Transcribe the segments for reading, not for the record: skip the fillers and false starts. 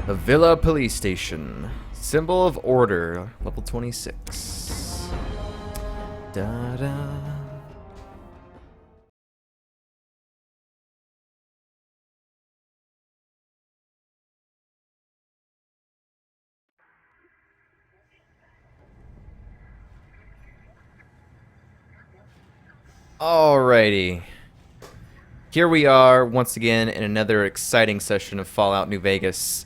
The Villa Police Station. Symbol of Order. Level 26. Da-da. Alrighty. Here we are once again in another exciting session of Fallout New Vegas.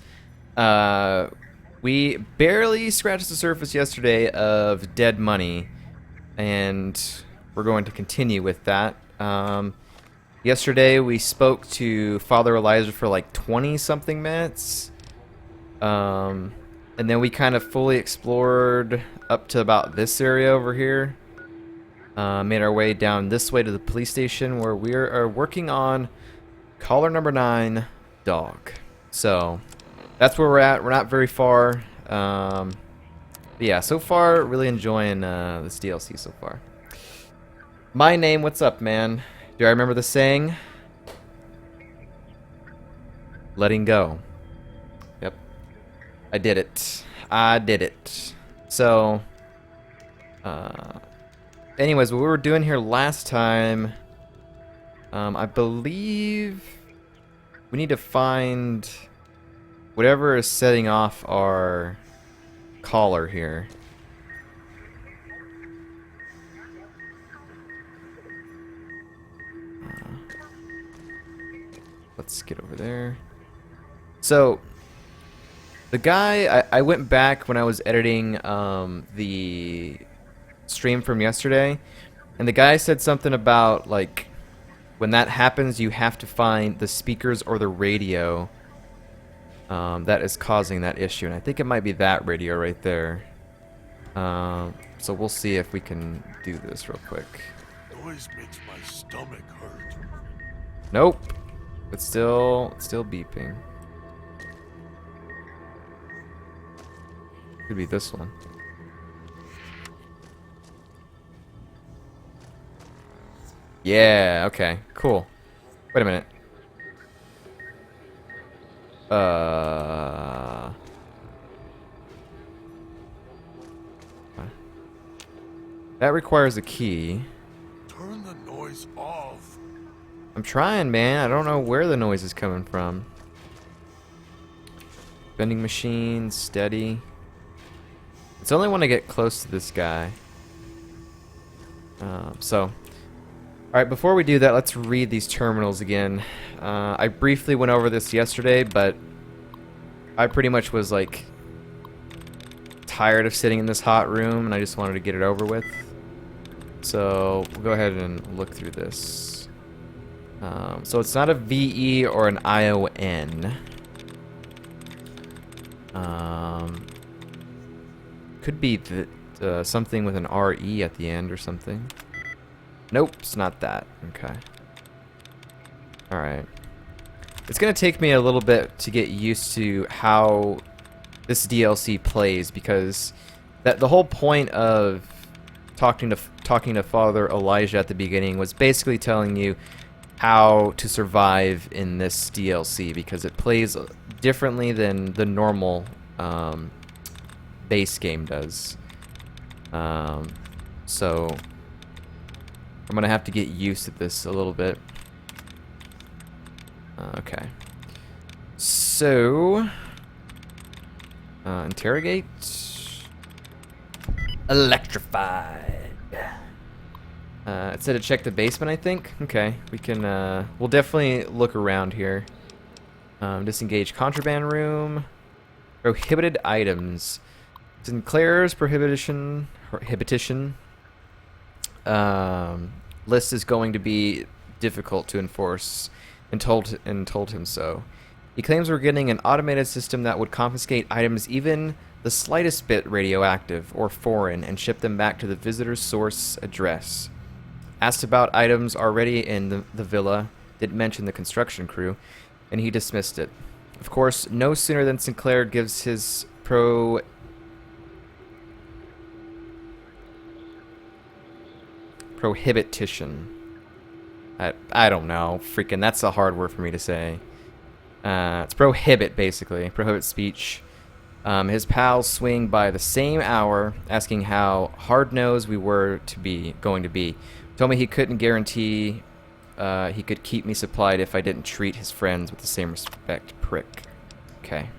We barely scratched the surface yesterday of dead money, and we're going to continue with that. Yesterday we spoke to Father Elijah for like 20-something minutes, and then we kind of fully explored up to about this area over here. Made our way down this way to the police station where we are working on caller number 9, Dog. So that's where we're at. We're not very far. But yeah, so far really enjoying this DLC so far. My name, what's up, man? Do I remember the saying? Letting go. Yep. I did it. I did it. So, anyways, what we were doing here last time, I believe we need to find whatever is setting off our collar here. Let's get over there. So, the guy, I went back when I was editing the stream from yesterday, and the guy said something about, like, when that happens, you have to find the speakers or the radio that is causing that issue, and I think it might be that radio right there. So we'll see if we can do this real quick. Noise makes my stomach hurt. Nope. It's still beeping. Could be this one. Yeah, okay, cool. Wait a minute. That requires a key. Turn the noise off. I'm trying, man. I don't know where the noise is coming from. Vending machine, steady. It's only when I get close to this guy. Alright, before we do that, let's read these terminals again. I briefly went over this yesterday, but I pretty much was, like, tired of sitting in this hot room, and I just wanted to get it over with. So, we'll go ahead and look through this. So it's not a VE or an ION. Could be something with an RE at the end or something. Nope, it's not that. Okay. Alright. It's going to take me a little bit to get used to how this DLC plays, because the whole point of talking to Father Elijah at the beginning was basically telling you how to survive in this DLC, because it plays differently than the normal base game does. So I'm gonna have to get used to this a little bit. Okay. So, interrogate. Electrified. It said to check the basement, I think. Okay, we can, we'll definitely look around here. Disengage contraband room. Prohibited items. Sinclair's prohibition list is going to be difficult to enforce, and told him so. He claims we're getting an automated system that would confiscate items even the slightest bit radioactive or foreign and ship them back to the visitor's source address. Asked about items already in the villa, didn't mention the construction crew, and he dismissed it. Of course, no sooner than Sinclair gives his prohibition. I don't know. Freaking, that's a hard word for me to say. It's prohibit, basically. Prohibit speech. His pals swing by the same hour, asking how hard-nosed we were going to be. Told me he couldn't guarantee he could keep me supplied if I didn't treat his friends with the same respect. Prick. Okay.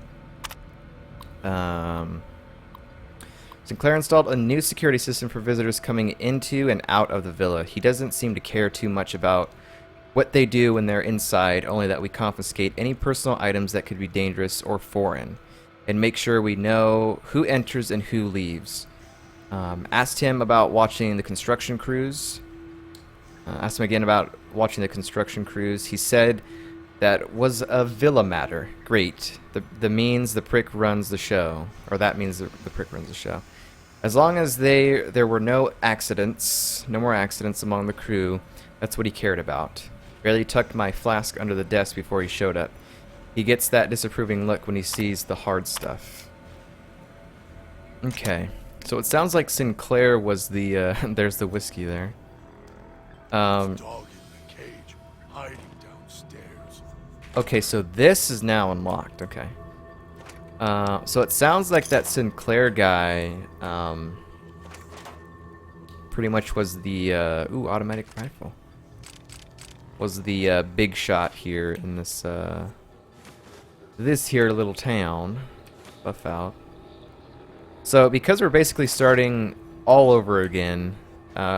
Sinclair installed a new security system for visitors coming into and out of the villa. He doesn't seem to care too much about what they do when they're inside, only that we confiscate any personal items that could be dangerous or foreign, and make sure we know who enters and who leaves. Asked him about watching the construction crews. Asked him again about watching the construction crews. He said that was a villa matter. Great. The means the prick runs the show. Or that means the prick runs the show. As long as there were no more accidents among the crew, that's what he cared about. Barely tucked my flask under the desk before he showed up. He gets that disapproving look when he sees the hard stuff. Okay. So it sounds like Sinclair was the, there's the whiskey there. Dog in the cage, hiding downstairs. Okay, so this is now unlocked. Okay. So it sounds like that Sinclair guy, pretty much was the, automatic rifle. Was the, big shot here in this, this here little town. Buff out. So because we're basically starting all over again,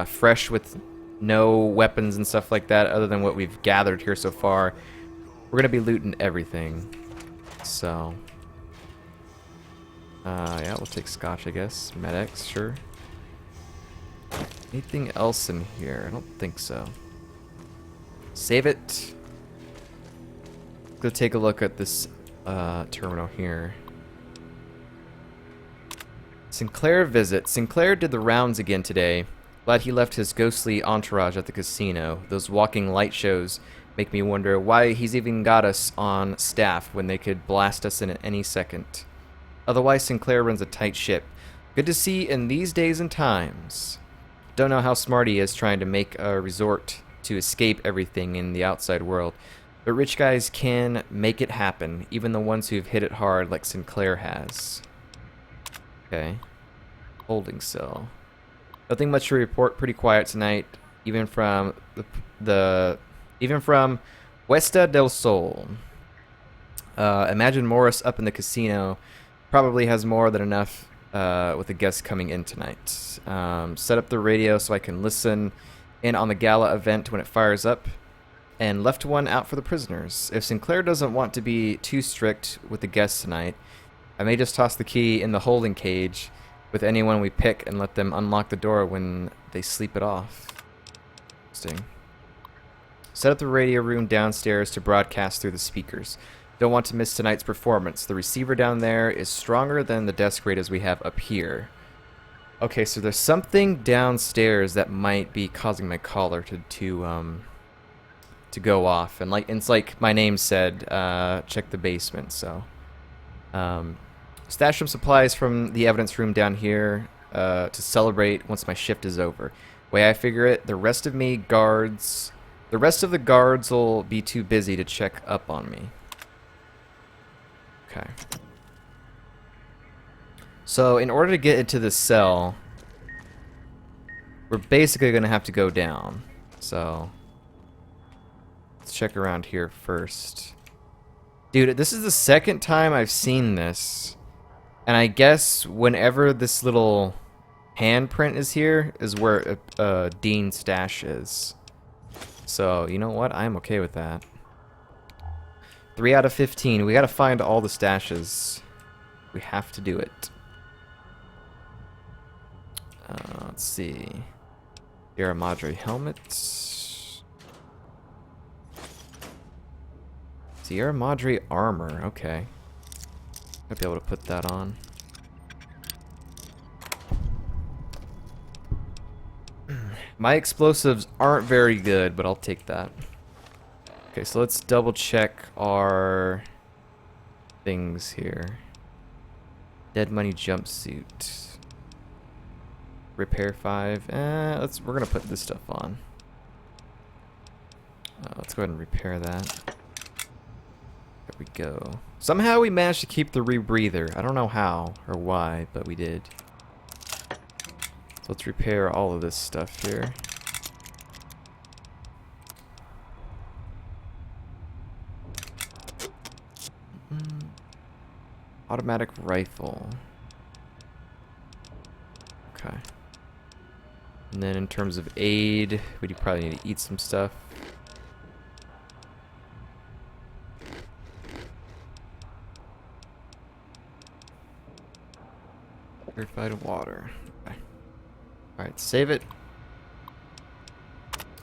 fresh with no weapons and stuff like that other than what we've gathered here so far, we're gonna be looting everything. So yeah, we'll take scotch, I guess. Med-X, sure. Anything else in here? I don't think so. Save it. Go take a look at this terminal here. Sinclair visit. Sinclair did the rounds again today. Glad he left his ghostly entourage at the casino. Those walking light shows make me wonder why he's even got us on staff when they could blast us in at any second. Otherwise, Sinclair runs a tight ship. Good to see in these days and times. Don't know how smart he is trying to make a resort to escape everything in the outside world. But rich guys can make it happen, even the ones who've hit it hard like Sinclair has. Okay. Holding cell. Nothing much to report. Pretty quiet tonight, even from even from Cuesta del Sol. Imagine Morris up in the casino probably has more than enough with the guests coming in tonight. Set up the radio so I can listen in on the gala event when it fires up, and left one out for the prisoners. If Sinclair doesn't want to be too strict with the guests tonight, I may just toss the key in the holding cage with anyone we pick and let them unlock the door when they sleep it off. Interesting. Set up the radio room downstairs to broadcast through the speakers. Don't want to miss tonight's performance. The receiver down there is stronger than the desk radios we have up here. Okay, so there's something downstairs that might be causing my collar to go off, and it's like my name said, check the basement. So stash some supplies from the evidence room down here to celebrate once my shift is over. Way I figure it, the rest of the guards will be too busy to check up on me. Okay. So in order to get into this cell, we're basically going to have to go down. So let's check around here first. Dude, this is the second time I've seen this. And I guess whenever this little handprint is here is where Dean's stash is. So, you know what? I'm okay with that. 3 out of 15. We gotta find all the stashes. We have to do it. Let's see. Sierra Madre helmet. Sierra Madre armor. Okay. I'll be able to put that on. My explosives aren't very good, but I'll take that. Okay, so let's double check our things here. Dead money jumpsuit. Repair 5. We're gonna put this stuff on. Let's go ahead and repair that. There we go. Somehow we managed to keep the rebreather. I don't know how or why, but we did. So let's repair all of this stuff here. Automatic rifle. Okay. And then in terms of aid, we probably need to eat some stuff. Purified water. Okay. Alright, save it.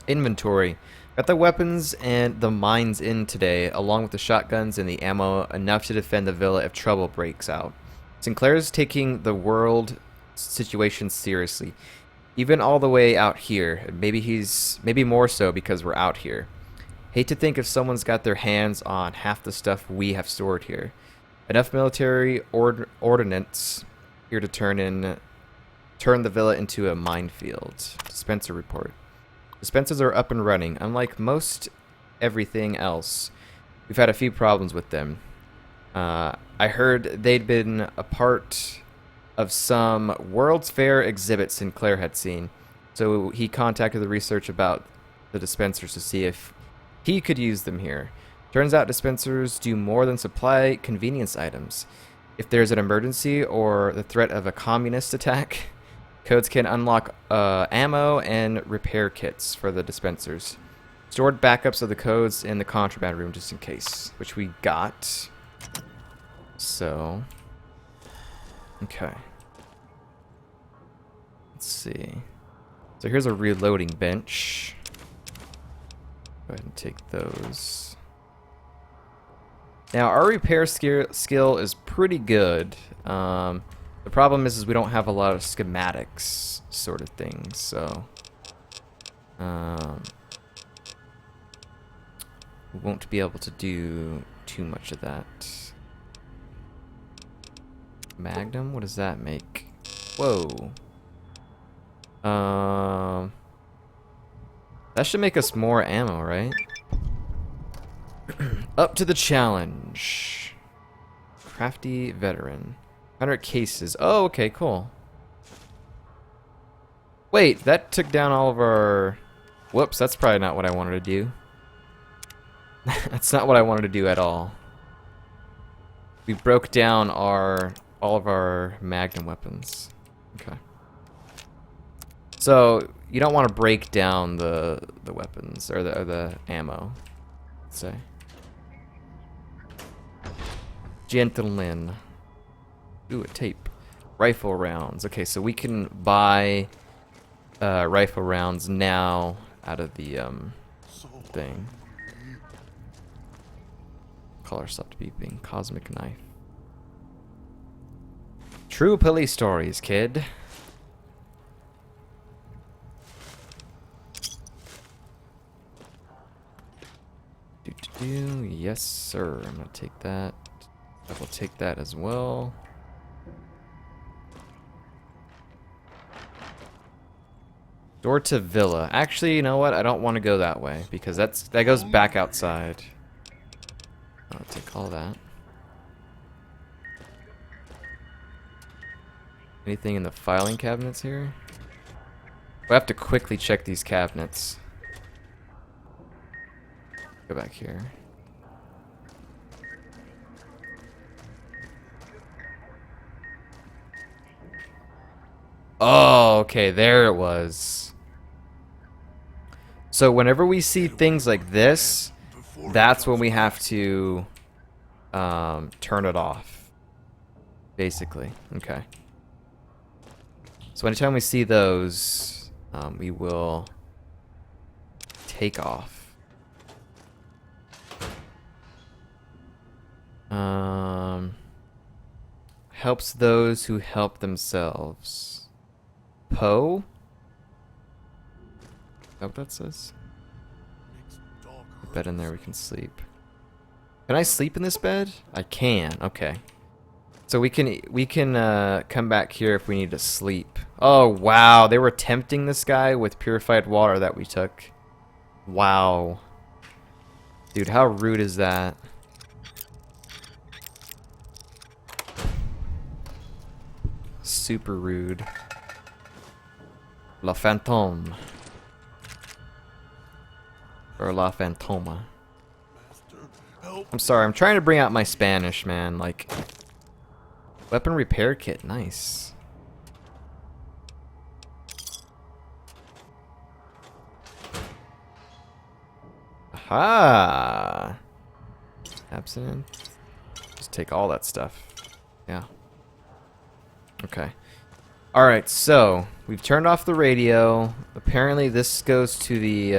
Inventory. Got the weapons and the mines in today, along with the shotguns and the ammo, enough to defend the villa if trouble breaks out. Sinclair's taking the world situation seriously, even all the way out here. Maybe more so because we're out here. Hate to think if someone's got their hands on half the stuff we have stored here. Enough military ordnance here to turn the villa into a minefield. Dispenser report. Dispensers are up and running. Unlike most everything else, we've had a few problems with them. I heard they'd been a part of some World's Fair exhibit Sinclair had seen, so he contacted the research about the dispensers to see if he could use them here. Turns out dispensers do more than supply convenience items. If there's an emergency or the threat of a communist attack, codes can unlock ammo and repair kits for the dispensers. Stored backups of the codes in the contraband room just in case, which we got. So, okay. Let's see. So here's a reloading bench. Go ahead and take those. Now our repair skill is pretty good. The problem is we don't have a lot of schematics sort of things, so we won't be able to do too much of that. Magnum, what does that make? Whoa. That should make us more ammo, right? Up to the challenge. Crafty veteran. 100 cases. Oh, okay, cool. Wait, that took down all of our... Whoops, that's probably not what I wanted to do. That's not what I wanted to do at all. We broke down all of our Magnum weapons. Okay. So, you don't want to break down the weapons, or the ammo, let's say. Gentleman. Ooh, a tape. Rifle rounds. Okay, so we can buy rifle rounds now out of the thing. Collar stopped beeping. Cosmic knife. True police stories, kid. Yes, sir. I'm gonna take that. I will take that as well. Door to villa. Actually, you know what? I don't want to go that way because that goes back outside. I'll take all that. Anything in the filing cabinets here? We have to quickly check these cabinets. Go back here. Oh, okay, there it was. So whenever we see things like this, that's when we have to turn it off. Basically, okay. So anytime we see those, we will take off. Helps those who help themselves. Poe? Is that what that says? Bed in there, we can sleep. Can I sleep in this bed? I can. Okay. So we can come back here if we need to sleep. Oh wow, they were tempting this guy with purified water that we took. Wow. Dude, how rude is that? super rude. La Fantôme. Or La Fantoma. Master, help. I'm sorry, I'm trying to bring out my Spanish, man. Like, weapon repair kit, nice. Aha! Absinthe. Just take all that stuff. Yeah. Okay. Alright, so we've turned off the radio. Apparently this goes to the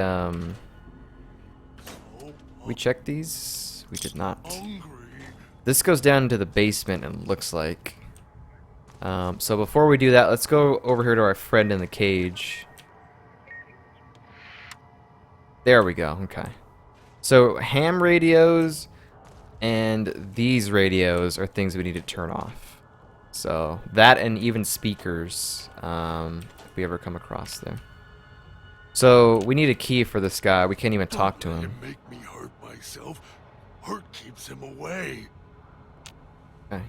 we checked these? We did not. Hungry. This goes down to the basement, it looks like. So before we do that, let's go over here to our friend in the cage. There we go, okay. So ham radios and these radios are things we need to turn off. So that and even speakers, if we ever come across them. So we need a key for this guy. We can't even talk to Don't let him. Make me hurt myself. Hurt keeps him away. Okay.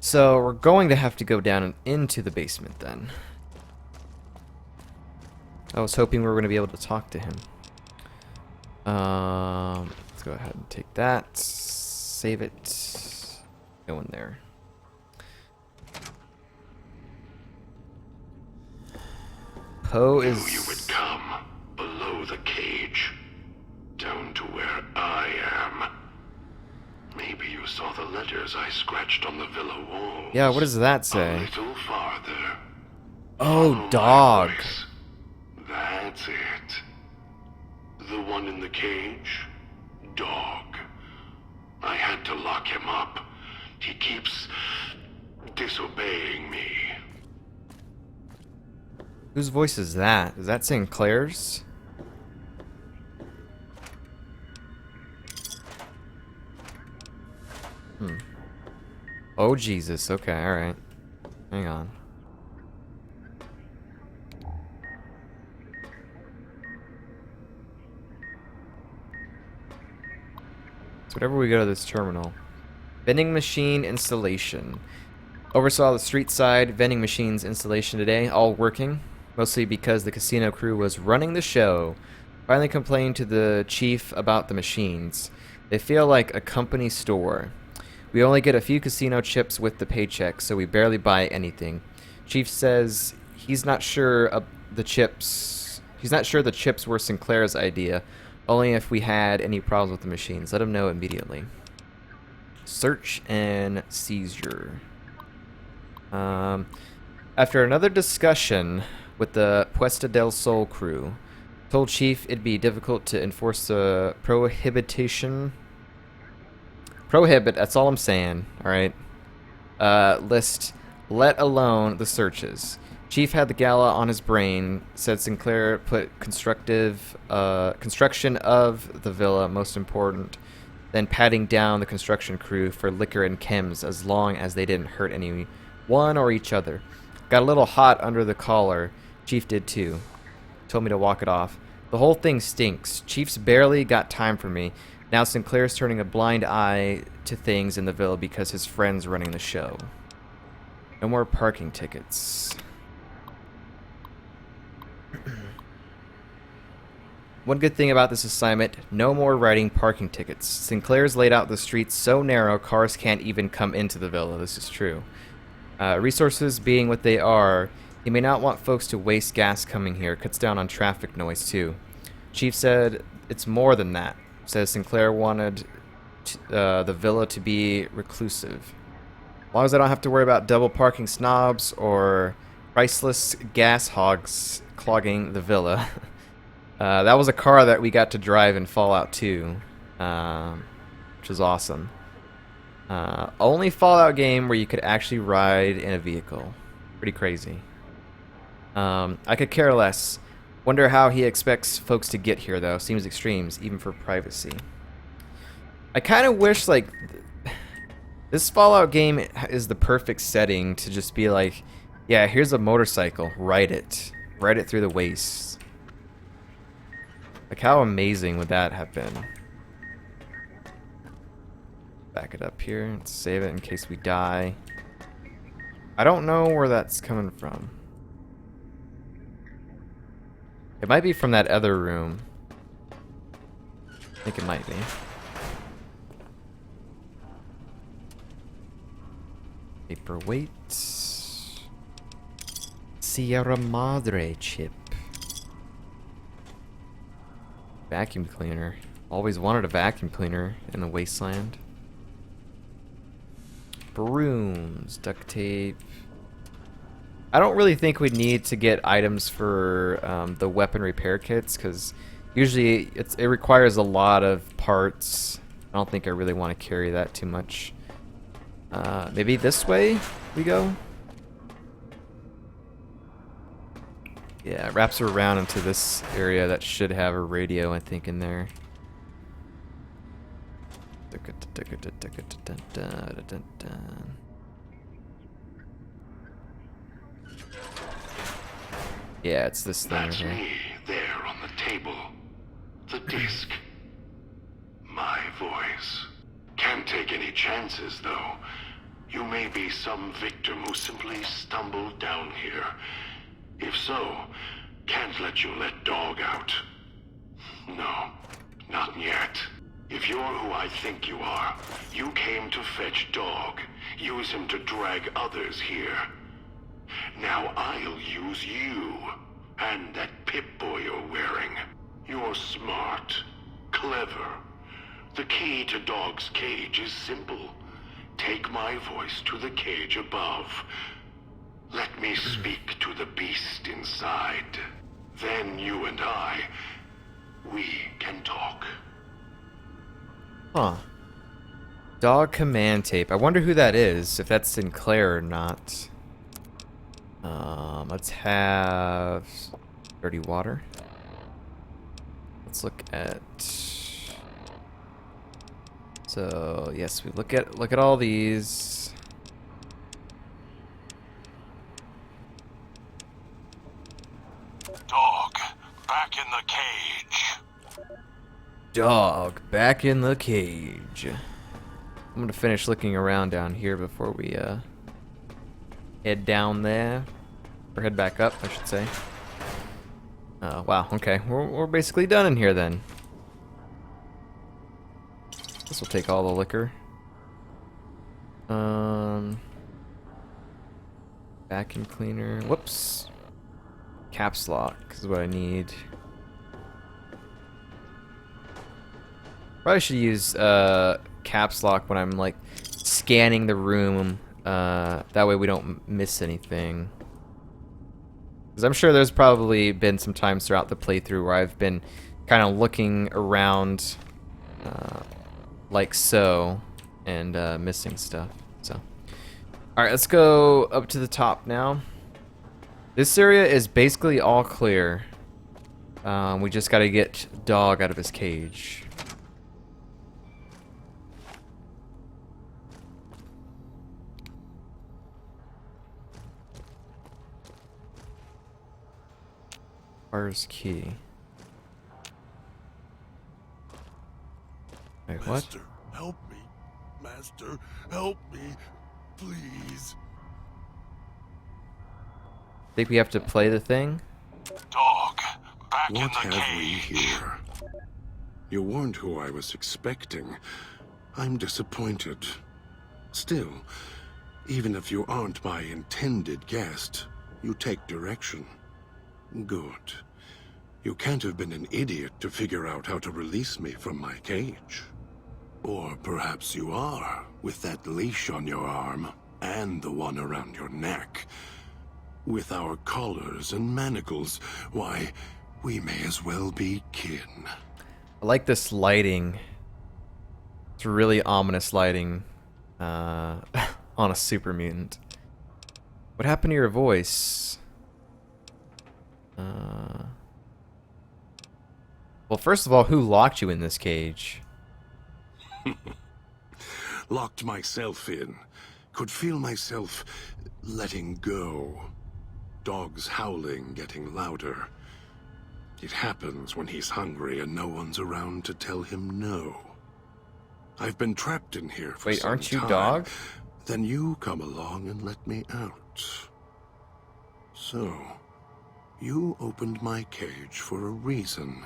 So we're going to have to go down and into the basement then. I was hoping we were going to be able to talk to him. Let's go ahead and take that. Save it. Go in there. Poe Knew is... you would come below the cage, down to where I am. Maybe you saw the letters I scratched on the villa walls. Yeah, what does that A say? little farther. Oh, Follow my dog. voice. That's it. The one in the cage? Dog. I had to lock him up. He keeps disobeying me. Whose voice is that? Is that Sinclair's? Oh, Jesus. Okay, alright. Hang on. So whenever we go to this terminal. Vending machine installation. Oversaw the street side vending machines installation today, all working. Mostly because the casino crew was running the show. Finally complained to the chief about the machines. They feel like a company store. We only get a few casino chips with the paycheck, so we barely buy anything. Chief says he's not sure the chips were Sinclair's idea, only if we had any problems with the machines. Let him know immediately. Search and seizure. After another discussion with the Puesta del Sol crew, told Chief it'd be difficult to enforce the prohibit, that's all I'm saying, alright, list, let alone the searches. Chief had the gala on his brain, said Sinclair put construction of the villa most important, then patting down the construction crew for liquor and chems as long as they didn't hurt anyone or each other. Got a little hot under the collar. Chief did too. Told me to walk it off. The whole thing stinks. Chief's barely got time for me. Now Sinclair's turning a blind eye to things in the villa because his friend's running the show. No more parking tickets. One good thing about this assignment, no more writing parking tickets. Sinclair's laid out the streets so narrow cars can't even come into the villa. This is true. Resources being what they are, he may not want folks to waste gas coming here. Cuts down on traffic noise too. Chief said it's more than that. Says Sinclair wanted the villa to be reclusive. As long as I don't have to worry about double parking snobs or priceless gas hogs clogging the villa. That was a car that we got to drive in Fallout 2, which is awesome. Only Fallout game where you could actually ride in a vehicle. Pretty crazy. I could care less. Wonder how he expects folks to get here, though. Seems extremes, even for privacy. I kind of wish, like, this Fallout game is the perfect setting to just be like, yeah, here's a motorcycle. Ride it. Ride it through the wastes. Like, how amazing would that have been? Back it up here and save it in case we die. I don't know where that's coming from. It might be from that other room. I think it might be. Paperweight. Sierra Madre chip. Vacuum cleaner. Always wanted a vacuum cleaner in the wasteland. Brooms, duct tape. I don't really think we'd need to get items for the weapon repair kits, because usually it requires a lot of parts. I don't think I really want to carry that too much. Maybe this way we go? Yeah, it wraps around into this area that should have a radio, I think, in there. Yeah, it's this thing right That's here. me, there on the table. The disc. My voice. Can't take any chances, though. You may be some victim who simply stumbled down here. If so, can't let you let Dog out. No, not yet. If you're who I think you are, you came to fetch Dog. Use him to drag others here. Now I'll use you, and that Pip-Boy you're wearing. You're smart, clever. The key to Dog's cage is simple. Take my voice to the cage above. Let me speak to the beast inside. Then you and we can talk. Huh. Dog command tape. I wonder who that is, if that's Sinclair or not. Let's have dirty water. Let's look at. So yes, we look at all these. Dog, back in the cage. Dog back in the cage. I'm gonna finish looking around down here before we head down there, or head back up, I should say. Oh wow, okay, we're basically done in here then. This will take all the liquor. Vacuum cleaner. Whoops. Caps lock is what I need. Probably should use caps lock when I'm like scanning the room. That way we don't miss anything. Because I'm sure there's probably been some times throughout the playthrough where I've been kind of looking around like so and missing stuff. So, all right, let's go up to the top now. This area is basically all clear. We just got to get Dog out of his cage. Where's key? Wait, what? Master, help me. Master, help me. Please. Think we have to play the thing? Dog, back What in the have we cage. here? You weren't who I was expecting. I'm disappointed. Still, even if you aren't my intended guest, you take direction. Good. You can't have been an idiot to figure out how to release me from my cage. Or perhaps you are, with that leash on your arm, and the one around your neck. With our collars and manacles, why, we may as well be kin. I like this lighting. It's really ominous lighting on a super mutant. What happened to your voice? Well, first of all, who locked you in this cage? Locked myself in. Could feel myself letting go. Dog's howling getting louder. It happens when he's hungry and no one's around to tell him no. I've been trapped in here for Wait, some aren't you time. Dog? Then you come along and let me out. So, you opened my cage for a reason.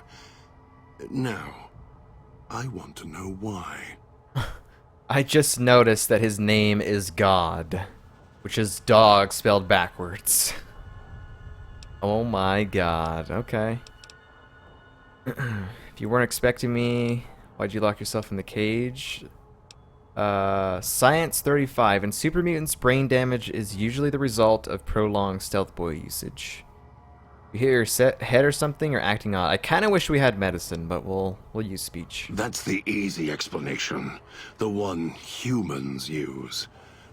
Now, I want to know why. I just noticed that his name is God, which is dog spelled backwards. Oh my god, okay. If you weren't expecting me, why'd you lock yourself in the cage? Science 35. In super mutants, brain damage is usually the result of prolonged stealth boy usage. You hit your head or something, or acting odd. I kind of wish we had medicine, but we'll use speech. That's the easy explanation. The one humans use.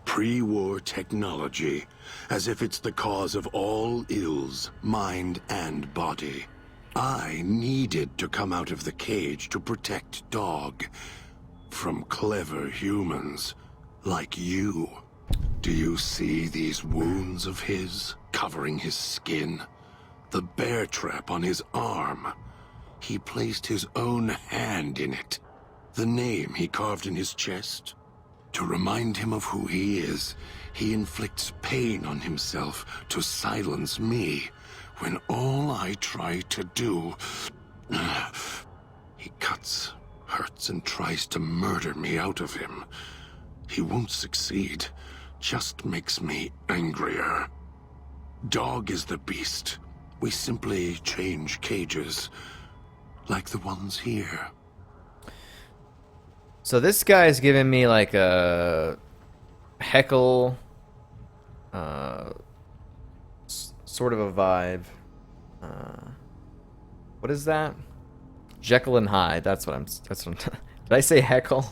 Pre-war technology. As if it's the cause of all ills, mind and body. I needed to come out of the cage to protect Dog. From clever humans. Like you. Do you see these wounds of his, covering his skin? The bear trap on his arm. He placed his own hand in it. The name he carved in his chest. To remind him of who he is, he inflicts pain on himself to silence me, when all I try to do... He cuts, hurts, and tries to murder me out of him. He won't succeed, just makes me angrier. Dog is the beast. We simply change cages, like the ones here. So this guy's giving me like a heckle, sort of a vibe. What is that? Jekyll and Hyde. That's what I'm. Did I say heckle?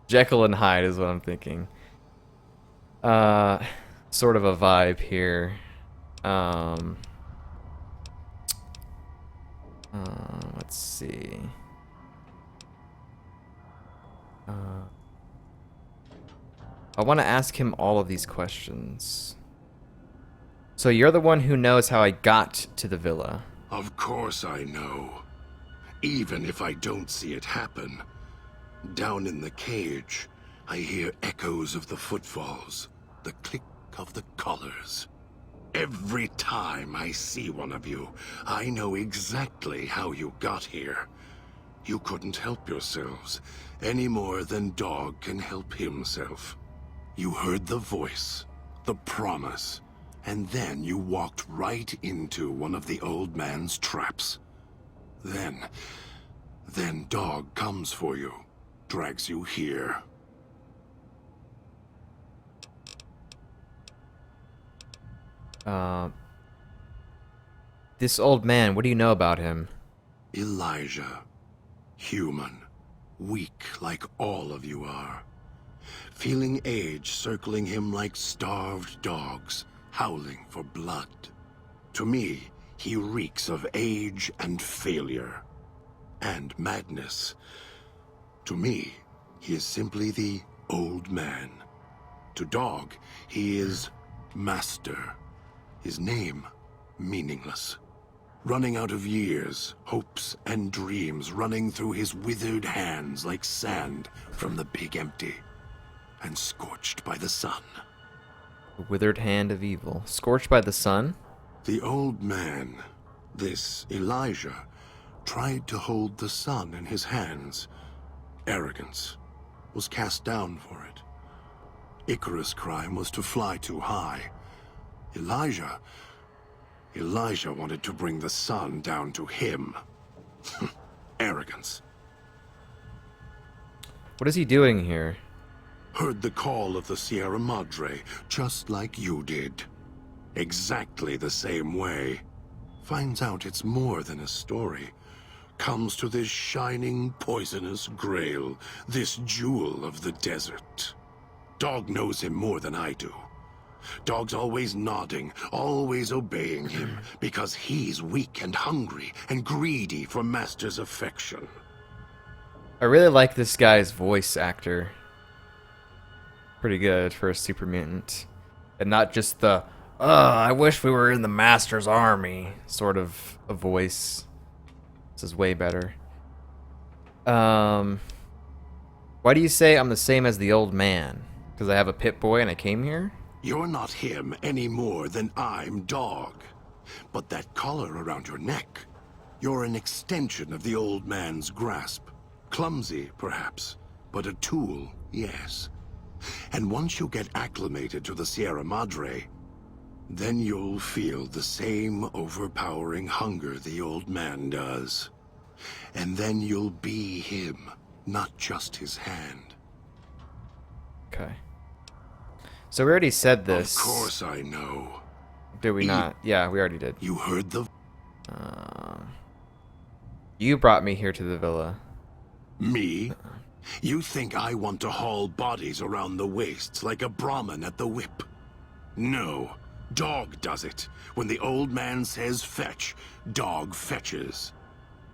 Jekyll and Hyde is what I'm thinking. Sort of a vibe here. Let's see. I want to ask him all of these questions. So you're the one who knows how I got to the villa. Of course I know. Even if I don't see it happen. Down in the cage, I hear echoes of the footfalls, the click of the collars. Every time I see one of you, I know exactly how you got here. You couldn't help yourselves, any more than Dog can help himself. You heard the voice, the promise, and then you walked right into one of the old man's traps. Then Dog comes for you, drags you here. This old man, what do you know about him? Elijah. Human. Weak like all of you are. Feeling age circling him like starved dogs, howling for blood. To me, he reeks of age and failure. And madness. To me, he is simply the old man. To Dog, he is Master. His name, meaningless. Running out of years, hopes and dreams running through his withered hands like sand from the big empty. And scorched by the sun. The withered hand of evil. Scorched by the sun? The old man, this Elijah, tried to hold the sun in his hands. Arrogance. Was cast down for it. Icarus' crime was to fly too high. Elijah wanted to bring the sun down to him. Arrogance. What is he doing here? Heard the call of the Sierra Madre, just like you did. Exactly the same way. Finds out it's more than a story. Comes to this shining, poisonous grail, this jewel of the desert. Dog knows him more than I do. Dog's always nodding, always obeying him, because he's weak and hungry and greedy for Master's affection. I really like this guy's voice actor. Pretty good for a super mutant. And not just the, I wish we were in the Master's army sort of a voice. This is way better. Why do you say I'm the same as the old man? Because I have a Pip-Boy and I came here? You're not him any more than I'm Dog. But that collar around your neck, you're an extension of the old man's grasp. Clumsy, perhaps, but a tool, yes. And once you get acclimated to the Sierra Madre, then you'll feel the same overpowering hunger the old man does. And then you'll be him, not just his hand. Okay. So we already said this. Of course I know. Did we not? Yeah, we already did. You heard the... You brought me here to the villa. Me? You think I want to haul bodies around the wastes like a Brahmin at the whip? No. Dog does it. When the old man says fetch, Dog fetches.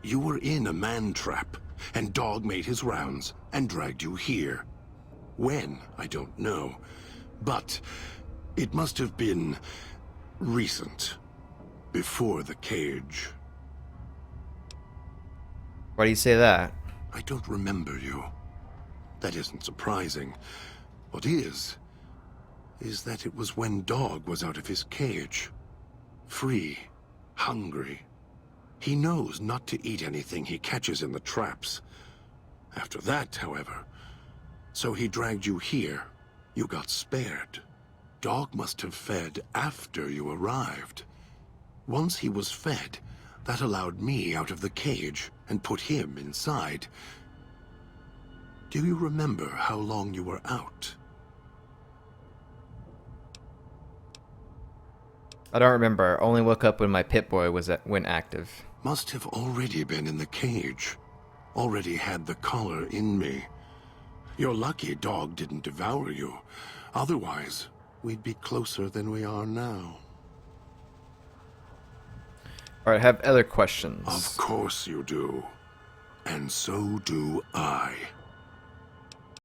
You were in a man trap, and Dog made his rounds and dragged you here. When, I don't know. But it must have been recent. Before the cage. Why do you say that? I don't remember you. That isn't surprising. What is that it was when Dog was out of his cage. Free. Hungry. He knows not to eat anything he catches in the traps. After that, however, so he dragged you here. You got spared. Dog must have fed after you arrived. Once he was fed, that allowed me out of the cage and put him inside. Do you remember how long you were out? I don't remember. I only woke up when my Pip-Boy went active. Must have already been in the cage. Already had the collar in me. You're lucky Dog didn't devour you. Otherwise, we'd be closer than we are now. Alright, I have other questions. Of course you do. And so do I.